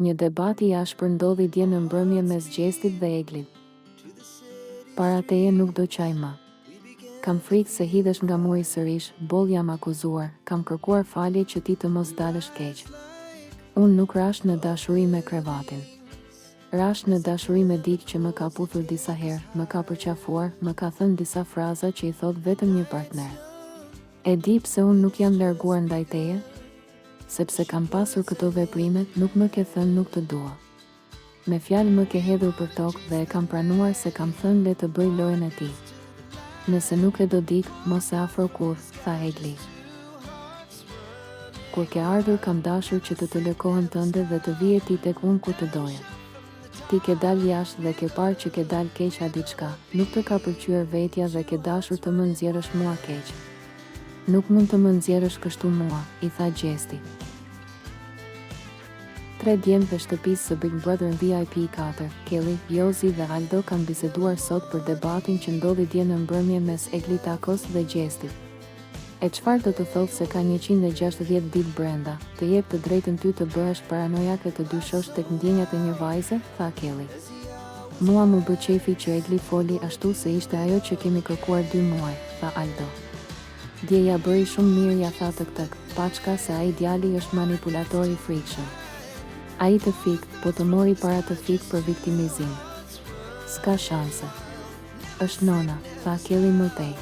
Një debat i ashpër ndodhi dje në mbrëmje mes Gjestit dhe Eglit. Para teje nuk do qaj më. Kam frikë se hidhesh nga muaj sërish, boll jam akuzuar, kam kërkuar falje që ti të mos dalësh keq. Unë nuk rash në dashuri me krevatin. Rash në dashuri me dikë që më ka puthur disa herë, më ka përqafuar, më ka thënë disa fraza që i thot vetëm një partner. E di pse unë nuk jam larguar ndaj teje? Sepse kam pasur këto veprimet, nuk më ke thënë nuk të dua. Me fjalë më ke hedhur për tokë dhe e kam pranuar se kam thënë le të bëj lojën e tij. Nëse nuk e do dik, mos e afro kurrë, tha Egli. Kur ke ardhur kam dashur që të lëkohen tënde dhe të vije ti tek unë kur të doje. Ti ke dal jashtë dhe ke parë që ke dal keq a diçka, nuk të ka pëlqyer vetja dhe ke dashur të më nxjerrësh mua keq. Nuk mund të më nxjerrësh kështu mua, i tha Gjesti. 3 djemë të shtëpisë së Big Brother VIP 4, Kelly, Jozi dhe Aldo kanë biseduar sot për debatin që ndodhi dje në mbrëmje mes Eglit Takos dhe Gjestit. E çfarë do të thotë se ka 160 ditë brenda, të jep të drejtën ty të bëhesh paranojak e të dyshosh tek ndjenjat e një vajze, tha Kelly. Mua më bë qefi që Egli foli ashtu se ishte ajo që kemi kërkuar 2 muaj, tha Aldo. Dje ja bëri shumë mirë, ja tha tëk, paçka se ai djali është manipulator i frikshëm. Ai të fik, po të mori para të fik për viktimizim. S'ka shanse. Është nona, tha Kelly më tej.